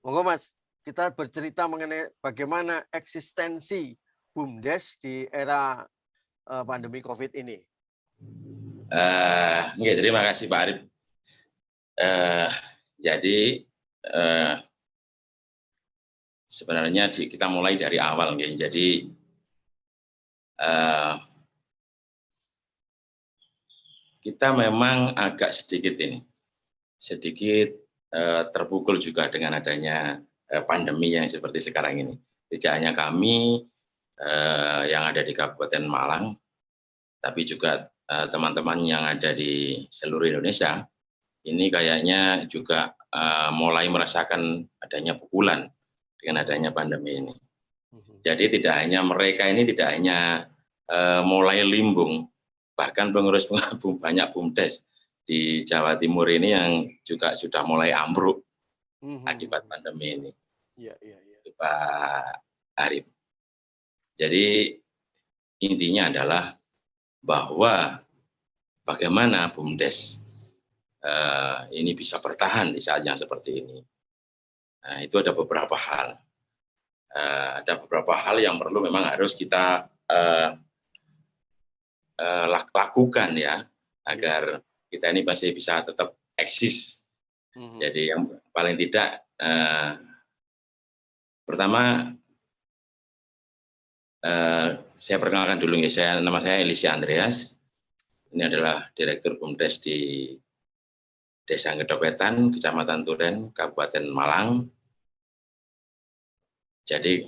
Monggo Mas, kita bercerita mengenai bagaimana eksistensi BUMDes di era pandemi COVID ini. Terima kasih Pak Arif. Jadi sebenarnya kita mulai dari awal, jadi kita memang agak sedikit terpukul juga dengan adanya pandemi yang seperti sekarang ini. Tidak hanya kami yang ada di Kabupaten Malang, tapi juga teman-teman yang ada di seluruh Indonesia, ini kayaknya juga mulai merasakan adanya pukulan dengan adanya pandemi ini. Jadi mereka ini tidak hanya mulai limbung, bahkan pengurus banyak BUMDes di Jawa Timur ini yang juga sudah mulai ambruk akibat pandemi ini. Ya. Pak Arif. Jadi intinya adalah bahwa bagaimana BUMDes ini bisa bertahan di saat yang seperti ini. Nah, itu ada beberapa hal. Ada beberapa hal yang perlu memang harus kita lakukan ya, agar kita ini masih bisa tetap eksis. Jadi yang paling tidak, pertama saya perkenalkan dulu ya, nama saya Elisa Andreas. Ini adalah Direktur BUMDes di Desa Ngedopetan, Kecamatan Turen, Kabupaten Malang. Jadi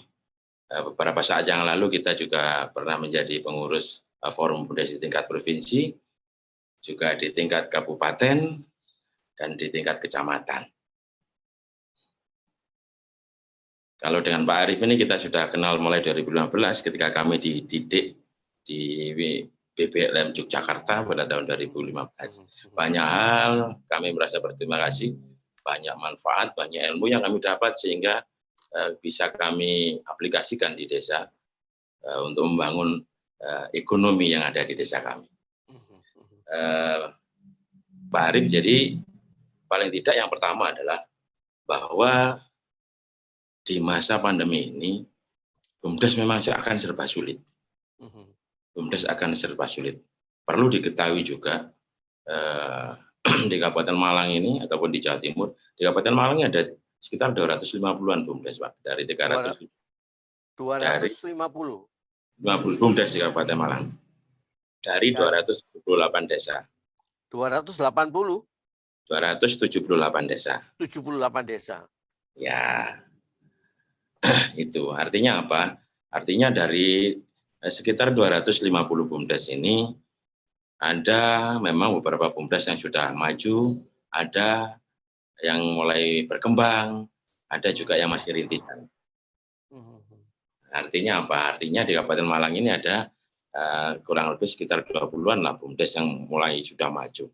beberapa saat yang lalu kita juga pernah menjadi pengurus forum BUMDes di tingkat provinsi, juga di tingkat kabupaten, dan di tingkat kecamatan. Kalau dengan Pak Arif ini kita sudah kenal mulai 2015 ketika kami dididik di BPLM Yogyakarta pada tahun 2015. Banyak hal kami merasa berterima kasih, banyak manfaat, banyak ilmu yang kami dapat sehingga bisa kami aplikasikan di desa untuk membangun ekonomi yang ada di desa kami. Pak Arif, jadi paling tidak yang pertama adalah bahwa di masa pandemi ini BUMDes memang akan serba sulit. BUMDes akan serba sulit. Perlu diketahui juga di Kabupaten Malang ini ataupun di Jawa Timur, di Kabupaten Malang ini ada sekitar 250-an BUMDes, Pak, dari 300. 250 BUMDes di Kabupaten Malang dari 278 desa. 280? 278 desa. 78 desa. Ya, itu artinya apa? Artinya dari sekitar 250 BUMDes ini ada memang beberapa BUMDes yang sudah maju, ada yang mulai berkembang, ada juga yang masih rintisan. Artinya apa? Artinya di Kabupaten Malang ini ada kurang lebih sekitar 20-an lah BUMDes yang mulai sudah maju.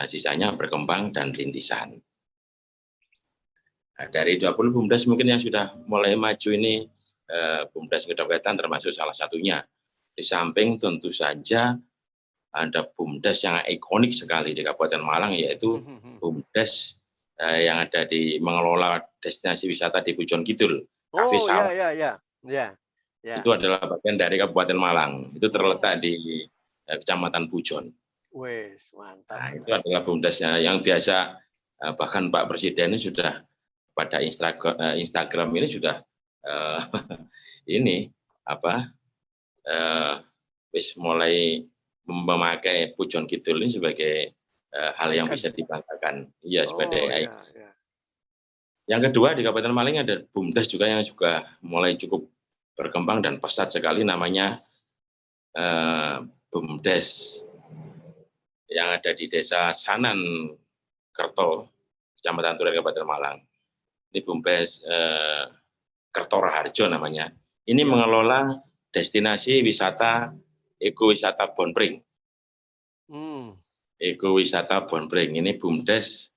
Sisanya berkembang dan rintisan. Nah, dari 20 BUMDes mungkin yang sudah mulai maju ini BUMDes Ngedopetan termasuk salah satunya. Di samping tentu saja ada BUMDes yang ikonik sekali di Kabupaten Malang, yaitu BUMDes yang ada di mengelola destinasi wisata di Pujon Kidul. Cafe Sawah. Ya. Itu adalah bagian dari Kabupaten Malang. Itu terletak di Kecamatan Pujon. Wes, mantap. Nah, itu adalah BUMDesnya yang biasa, bahkan Pak Presiden ini sudah pada Instagram ini sudah mulai memakai Pujon Kidul ini sebagai hal yang bisa dibanggakan. Iya, sebagai Yang kedua di Kabupaten Malang ada BUMDes juga yang juga mulai cukup berkembang dan pesat sekali, namanya BUMDes yang ada di Desa Sanan Kerto, Kecamatan Turen, Kabupaten Malang. Ini BUMDes Kertoraharjo namanya. Ini mengelola destinasi wisata ekowisata Bonpring. Ekowisata Bonpring ini BUMDes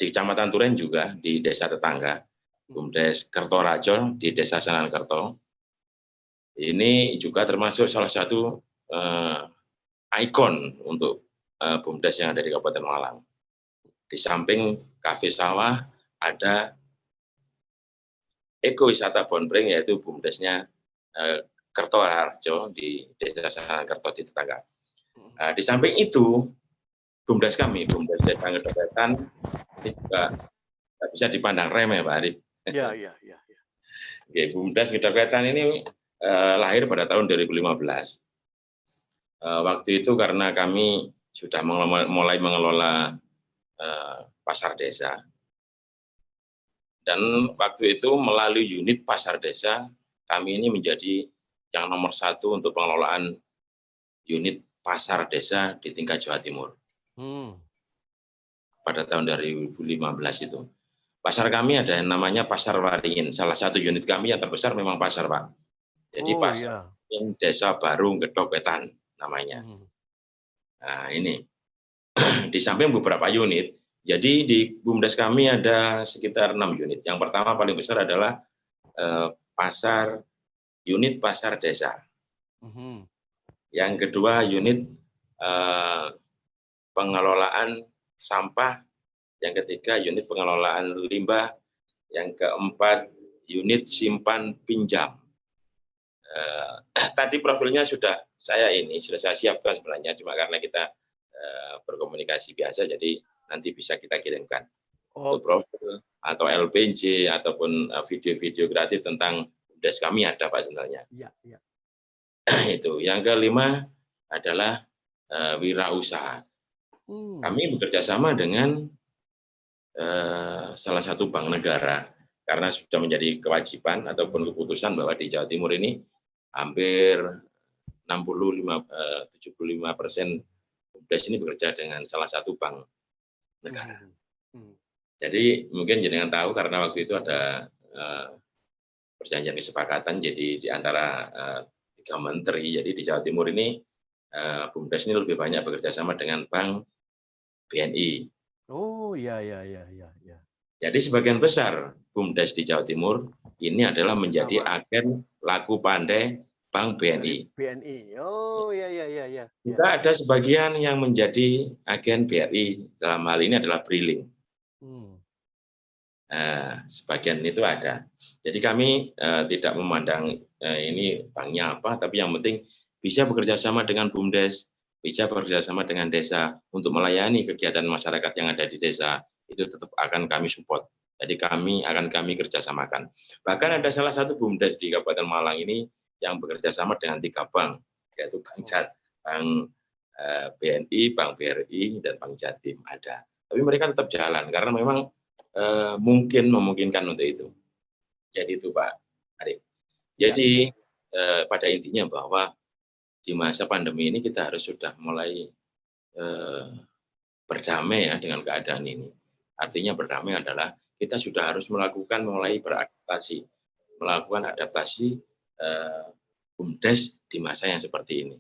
di Kecamatan Turen juga di desa tetangga. BUMDes Kertoraharjo di Desa Sanan Kerto. Ini juga termasuk salah satu ikon untuk BUMDes yang ada di Kabupaten Malang. Di samping Cafe Sawah ada ekowisata Bonpring, yaitu BUMDesnya Kertoharjo di Desa Sanankerto di tetangga. Di samping itu, BUMDes kami, BUMDes Desa Ngedokwetan, ini juga tidak bisa dipandang remeh, Pak Arif. Ya. Oke, BUMDes Ngedokwetan ini lahir pada tahun 2015. Waktu itu karena kami sudah mulai mengelola pasar desa, dan waktu itu melalui unit pasar desa, kami ini menjadi yang nomor 1 untuk pengelolaan unit pasar desa di tingkat Jawa Timur. Pada tahun 2015 itu. Pasar kami ada yang namanya Pasar Waringin. Salah satu unit kami yang terbesar memang pasar, Pak. Jadi pasar Desa Baru Ngedokwetan namanya. Nah, ini di samping beberapa unit. Jadi di BUMDes kami ada sekitar 6 unit. Yang pertama paling besar adalah unit pasar desa. Yang kedua unit pengelolaan sampah. Yang ketiga unit pengelolaan limbah. Yang keempat unit simpan pinjam. Tadi profilnya sudah saya siapkan sebenarnya, cuma karena kita berkomunikasi biasa, jadi nanti bisa kita kirimkan untuk profil atau LPG ataupun video-video kreatif tentang BUMDes kami ada, Pak, sebenarnya. Ya. Itu. Yang kelima adalah wirausaha. Kami bekerja sama dengan salah satu bank negara, karena sudah menjadi kewajiban ataupun keputusan bahwa di Jawa Timur ini hampir 75% BUMDes ini bekerja dengan salah satu bank negara. Jadi mungkin jenengan tahu karena waktu itu ada perjanjian kesepakatan, jadi di antara 3 menteri, jadi di Jawa Timur ini BUMDes ini lebih banyak bekerja sama dengan Bank BNI. Oh, ya. Jadi sebagian besar BUMDes di Jawa Timur ini adalah menjadi agen laku pandai Bank BNI. Oh, ya. Juga ada sebagian yang menjadi agen BRI, dalam hal ini adalah Briling. Sebagian itu ada. Jadi kami tidak memandang ini banknya apa, tapi yang penting bisa bekerja sama dengan BUMDes, bisa bekerja sama dengan desa untuk melayani kegiatan masyarakat yang ada di desa, itu tetap akan kami support. Jadi kami kerjasamakan. Bahkan ada salah satu BUMDes di Kabupaten Malang ini yang bekerja sama dengan 3 bank, yaitu Bank BNI, Bank BRI, dan Bank Jatim ada. Tapi mereka tetap jalan karena memang memungkinkan untuk itu. Jadi itu, Pak Arif. Jadi pada intinya bahwa di masa pandemi ini kita harus sudah mulai berdamai ya dengan keadaan ini. Artinya berdamai adalah kita sudah harus mulai melakukan adaptasi BUMDes di masa yang seperti ini.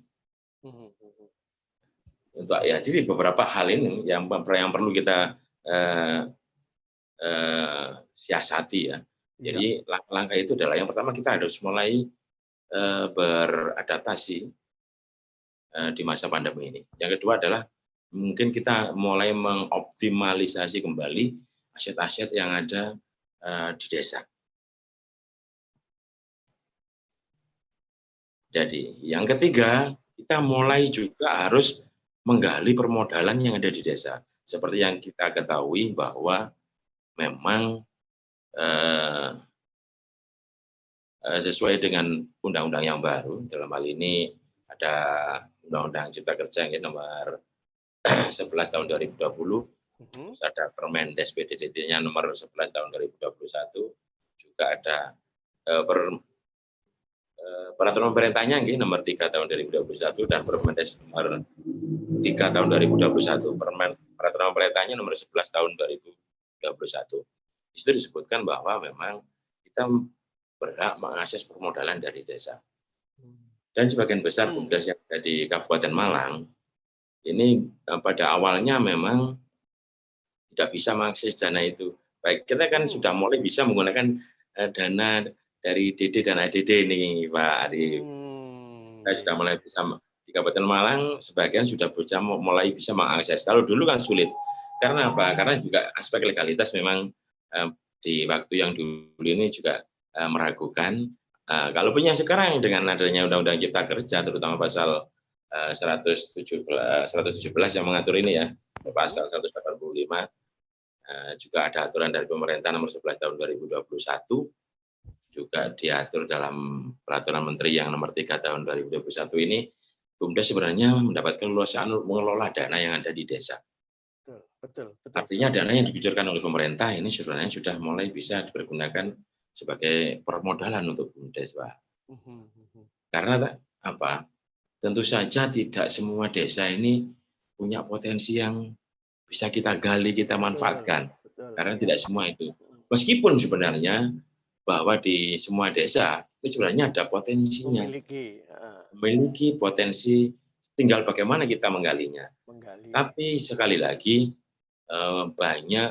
Untuk jadi beberapa hal ini yang perlu kita siasati ya. Jadi langkah itu adalah yang pertama kita harus mulai beradaptasi di masa pandemi ini. Yang kedua adalah mungkin kita mulai mengoptimalisasi kembali aset-aset yang ada di desa. Jadi yang ketiga, kita mulai juga harus menggali permodalan yang ada di desa. Seperti yang kita ketahui bahwa memang sesuai dengan undang-undang yang baru, dalam hal ini ada Undang-Undang Cipta Kerja yang nomor 11 tahun 2020, terus ada Permendes PDDT-nya nomor 11 tahun 2021, juga ada peraturan pemerintahnya nomor 3 tahun 2021 dan Permendes nomor 3 tahun 2021. Peraturan pemerintahnya nomor 11 tahun 2021. Di situ disebutkan bahwa memang kita berhak mengakses permodalan dari desa. Dan sebagian besar BUMDes yang ada di Kabupaten Malang ini pada awalnya memang tidak bisa mengakses dana itu. Baik, kita kan sudah mulai bisa menggunakan dana dari DD dan ADD ini, Pak Arif. Kita sudah mulai bisa di Kabupaten Malang, sebagian sudah mulai bisa mengakses. Kalau dulu kan sulit. Karena apa? Karena juga aspek legalitas memang di waktu yang dulu ini juga meragukan. Kalaupun yang sekarang dengan adanya Undang-Undang Cipta Kerja, terutama pasal 117 yang mengatur ini ya, pasal 185, juga ada aturan dari pemerintah nomor 11 tahun 2021, juga diatur dalam peraturan menteri yang nomor 3 tahun 2021 ini, BUMDes sebenarnya mendapatkan keleluasaan mengelola dana yang ada di desa. Betul Artinya sekali. dana yang dikucurkan oleh pemerintah ini sebenarnya sudah mulai bisa dipergunakan sebagai permodalan untuk BUMDes, Pak. Karena apa? Tentu saja tidak semua desa ini punya potensi yang bisa kita gali, kita manfaatkan. Karena tidak semua itu. Meskipun sebenarnya bahwa di semua desa itu sebenarnya ada potensinya. Memiliki potensi, tinggal bagaimana kita menggalinya. Tapi sekali lagi banyak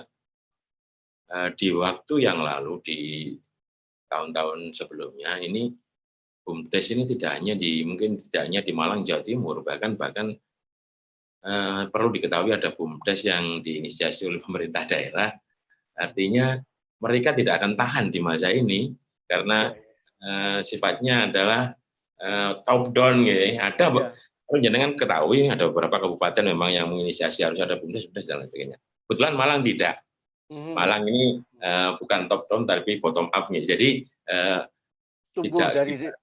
di waktu yang lalu, di tahun-tahun sebelumnya ini BUMDes ini mungkin tidak hanya di Malang, Jawa Timur, bahkan perlu diketahui ada BUMDes yang diinisiasi oleh pemerintah daerah. Artinya mereka tidak akan tahan di masa ini karena sifatnya adalah top down gitu. Ada jenengan ketahui ada beberapa kabupaten memang yang menginisiasi harus ada BUMDes dan lain sebagainya. Kebetulan Malang tidak. Malang ini bukan top down tapi bottom up gitu. Jadi tumbuh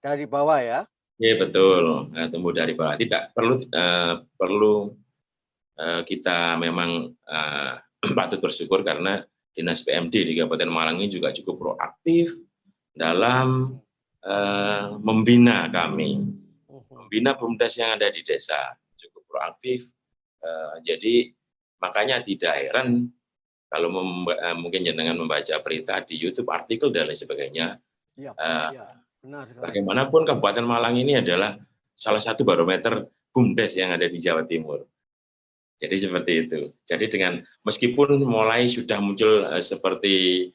dari bawah ya. Iya betul, tumbuh dari bawah. Tidak perlu kita memang patut bersyukur karena Dinas PMD di Kabupaten Malang ini juga cukup proaktif dalam membina kami, membina BUMDes yang ada di desa, cukup proaktif. Jadi makanya tidak heran kalau mungkin jenengan membaca berita di YouTube, artikel dan lain sebagainya. Bagaimanapun Kabupaten Malang ini adalah salah satu barometer BUMDes yang ada di Jawa Timur. Jadi seperti itu. Jadi meskipun mulai sudah muncul seperti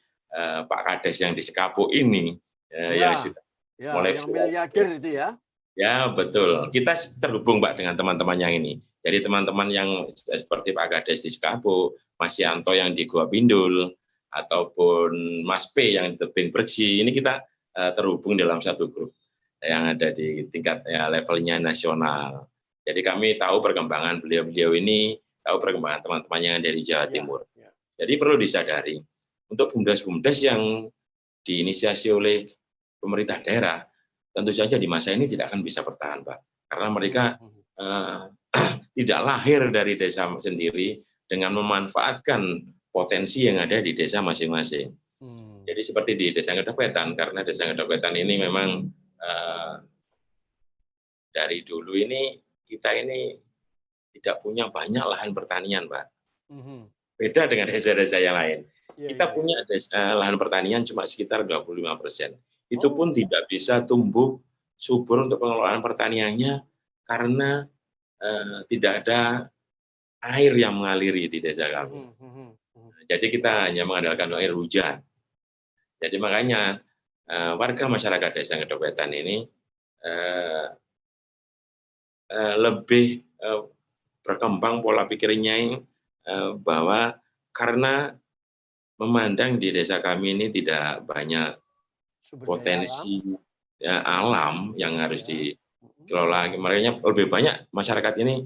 Pak Kades yang di Sekapuk ini, yang sudah mulai yang miliarder itu ya. Ya betul. Kita terhubung Pak dengan teman-teman yang ini. Jadi teman-teman yang seperti Pak Kades di Sekapuk, Mas Yanto yang di Gua Pindul, ataupun Mas P yang di Tebing Berji, ini kita terhubung dalam satu grup yang ada di tingkat levelnya nasional. Jadi kami tahu perkembangan beliau-beliau ini, tahu perkembangan teman-teman yang dari Jawa Timur. Jadi perlu disadari, untuk BUMDes-BUMDes yang diinisiasi oleh pemerintah daerah, tentu saja di masa ini tidak akan bisa bertahan, Pak. Karena mereka tidak lahir dari desa sendiri dengan memanfaatkan potensi yang ada di desa masing-masing. Jadi seperti di Desa Ngedopetan, karena Desa Ngedopetan ini memang dari dulu ini kita ini tidak punya banyak lahan pertanian, Pak. Beda dengan desa-desa yang lain. Kita punya lahan pertanian cuma sekitar 25%. Itu pun tidak bisa tumbuh subur untuk pengelolaan pertaniannya karena tidak ada air yang mengaliri di desa kami. Jadi kita hanya mengandalkan air hujan. Jadi makanya warga masyarakat Desa Ngedopetan ini lebih berkembang pola pikirnya bahwa karena memandang di desa kami ini tidak banyak potensi alam yang harus dikelola, makanya lebih banyak masyarakat ini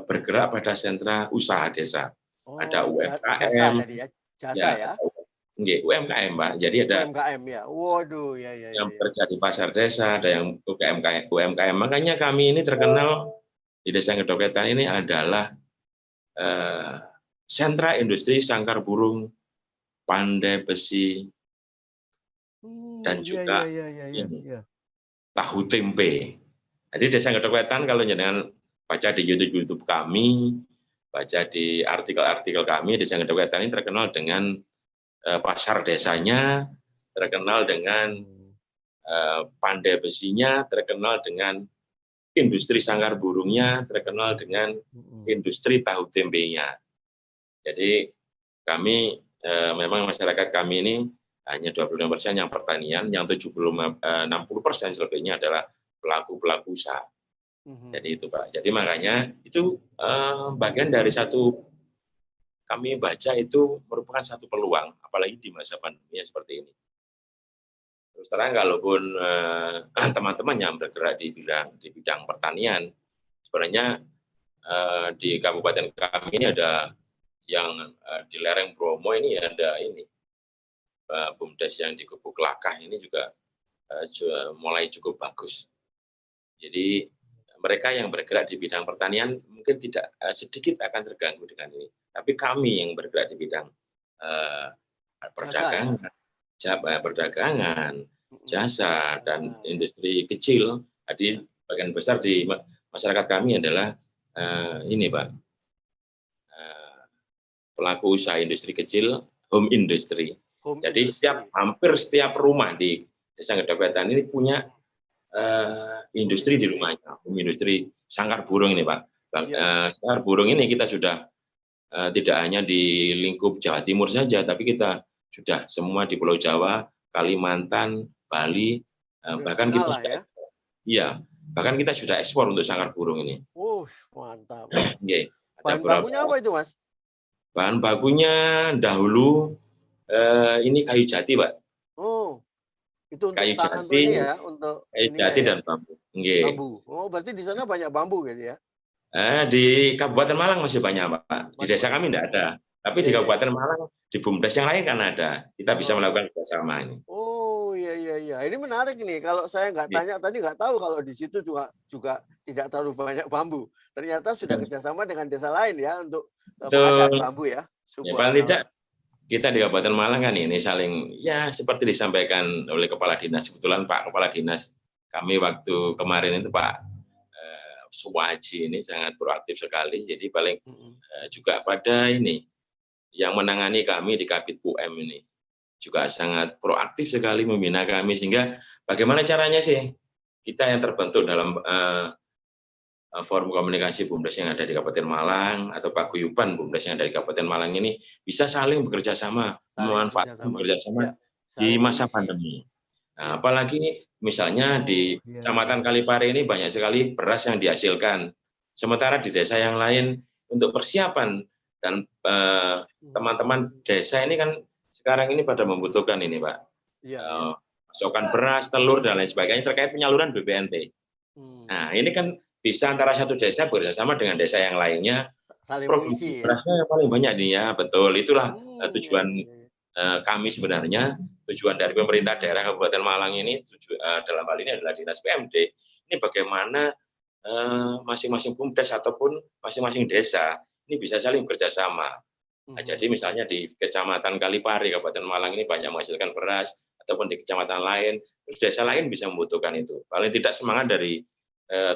bergerak pada sentra usaha desa. Ada UMKM, UMKM, Pak. Jadi ada UMKM ya. Waduh, yang bekerja di pasar desa, ada yang UMKM. Makanya kami ini terkenal di Desa Ngedopetan ini adalah sentra industri sangkar burung, pandai besi, dan juga tahu tempe. Jadi Desa Ngedopetan kalau jangan baca di YouTube kami, baca di artikel-artikel kami, Desa Ngedopetan ini terkenal dengan pasar desanya, terkenal dengan pandai besinya, terkenal dengan industri sangkar burungnya, terkenal dengan industri tahu tempenya. Jadi kami memang masyarakat kami ini hanya 25% yang pertanian, yang 60% selebihnya adalah pelaku-pelaku usaha. Jadi itu Pak. Jadi makanya itu bagian dari kami baca itu merupakan satu peluang, apalagi di masa pandemi seperti ini. terus terang kalaupun teman-teman yang bergerak di bidang pertanian, sebenarnya di kabupaten kami ini ada yang di lereng Bromo ini ada ini BUMDes yang di Gubuk Lakah ini juga mulai cukup bagus. Jadi mereka yang bergerak di bidang pertanian mungkin tidak sedikit akan terganggu dengan ini. Tapi kami yang bergerak di bidang perdagangan, perdagangan, jasa dan industri kecil, jadi bagian besar di masyarakat kami adalah ini Pak, pelaku usaha industri kecil, home industry. Jadi hampir setiap rumah di Desa Gedapatan ini punya industri di rumahnya, home industri sangkar burung ini Pak. Sangkar burung ini kita sudah tidak hanya di lingkup Jawa Timur saja, tapi kita sudah semua di Pulau Jawa, Kalimantan, Bali, bahkan kita sudah, bahkan kita sudah ekspor untuk sangkar burung ini. Mantap. Bahan bakunya apa itu, Mas? Bahan bakunya dahulu ini kayu jati, Pak. Oh, itu untuk kayu tahan jati, ini ya, untuk kayu jati dan bambu. Bambu. Oh, berarti di sana banyak bambu gitu ya? Di Kabupaten Malang masih banyak, Pak. Di desa kami tidak ada. Tapi di Kabupaten Malang, di BUMDes yang lain kan ada. Kita bisa melakukan kerjasama ini. Oh, iya. Ini menarik nih. Kalau saya nggak tanya tadi, nggak tahu kalau di situ juga tidak terlalu banyak bambu. Ternyata sudah kerjasama dengan desa lain ya untuk pengadaan bambu ya. Paling tidak kita di Kabupaten Malang kan ini saling ya seperti disampaikan oleh Kepala Dinas. Kebetulan Pak Kepala Dinas kami waktu kemarin itu Pak Suwaji ini sangat proaktif sekali. Jadi paling juga pada ini yang menangani kami di Kabid UM ini juga sangat proaktif sekali membina kami, sehingga bagaimana caranya sih kita yang terbentuk dalam forum komunikasi BUMDes yang ada di Kabupaten Malang atau paguyuban BUMDes yang ada di Kabupaten Malang ini bisa saling bekerja sama, memanfaatkan bekerja sama di masa pandemi. Nah, apalagi misalnya di Kecamatan Kalipari ini banyak sekali beras yang dihasilkan, sementara di desa yang lain untuk persiapan dan teman-teman desa ini kan sekarang ini pada membutuhkan ini Pak, pasokan beras, telur dan lain sebagainya terkait penyaluran BPNT. Nah ini kan bisa antara satu desa bekerjasama dengan desa yang lainnya, produksi berasnya yang paling banyak nih ya, betul. Itulah tujuan kami sebenarnya, tujuan dari pemerintah daerah Kabupaten Malang ini dalam hal ini adalah Dinas PMD. Ini bagaimana masing-masing BUMDes ataupun masing-masing desa ini bisa saling bekerja sama. Nah, jadi misalnya di Kecamatan Kalipari, Kabupaten Malang ini banyak menghasilkan beras, ataupun di kecamatan lain, terus desa lain bisa membutuhkan itu. Paling tidak semangat dari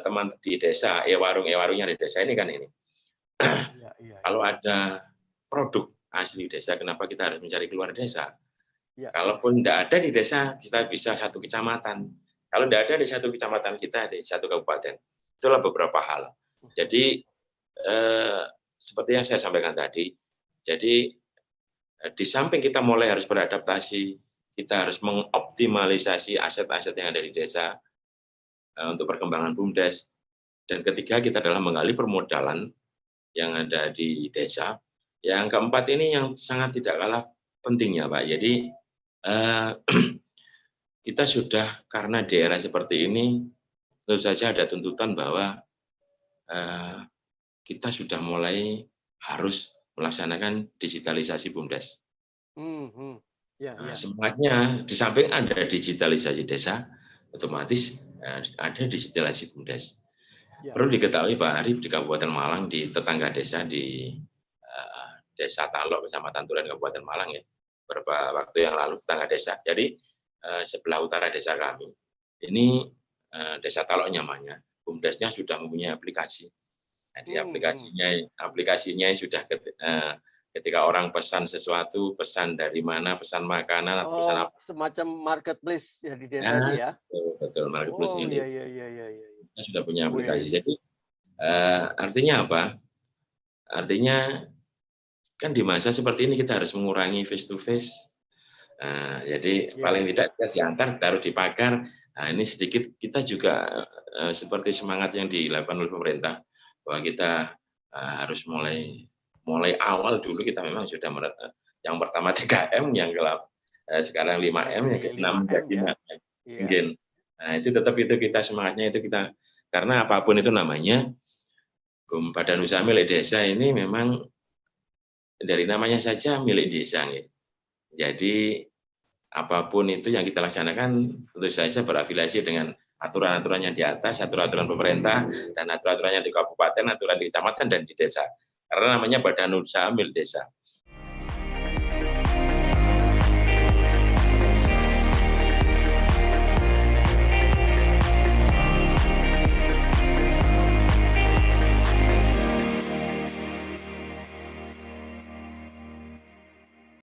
teman di desa, warungnya di desa ini kan ini. Kalau ada produk asli desa, kenapa kita harus mencari keluar desa? Kalaupun tidak ada di desa, kita bisa satu kecamatan. Kalau tidak ada di satu kecamatan kita, di satu kabupaten. Itulah beberapa hal. Jadi, seperti yang saya sampaikan tadi, jadi di samping kita mulai harus beradaptasi, kita harus mengoptimalisasi aset-aset yang ada di desa untuk perkembangan BUMDes. Dan ketiga, kita adalah menggali permodalan yang ada di desa. Yang keempat ini yang sangat tidak kalah pentingnya, Pak. Jadi kita sudah, karena di era seperti ini, tentu saja ada tuntutan bahwa kita sudah mulai harus melaksanakan digitalisasi BUMDes. Semangatnya, di samping ada digitalisasi desa, otomatis ada digitalisasi BUMDes. Perlu diketahui Pak Arief, di Kabupaten Malang, di tetangga desa, di Desa Talok, Kecamatan Turen, Kabupaten Malang ya, beberapa waktu yang lalu tetangga desa. Jadi sebelah utara desa kami, ini Desa Talok namanya, BUMDesnya sudah mempunyai aplikasi. Nah, di aplikasinya sudah ketika orang pesan sesuatu, pesan dari mana, pesan makanan atau pesan apa. Semacam marketplace ya di desa itu ya. Betul, marketplace ini. Iya. Kita sudah punya aplikasi. Jadi artinya apa? Artinya kan di masa seperti ini kita harus mengurangi face to face. Jadi paling tidak kita diantar, taruh di pagar. Nah, ini sedikit kita juga seperti semangat yang dilakukan oleh pemerintah, bahwa kita harus mulai awal dulu kita memang sudah yang pertama 3M, yang sekarang 5M ya 6 jadi 6M. Mungkin. Nah, itu tetap itu kita semangatnya itu kita karena apapun itu namanya Badan Usaha Milik Desa ini memang dari namanya saja milik desa. Ya. Jadi apapun itu yang kita laksanakan tentu saja berafiliasi dengan aturan-aturan yang di atas, aturan-aturan pemerintah, dan aturan-aturan yang di kabupaten, aturan di kecamatan, dan di desa. Karena namanya Badan Usaha Milik Desa.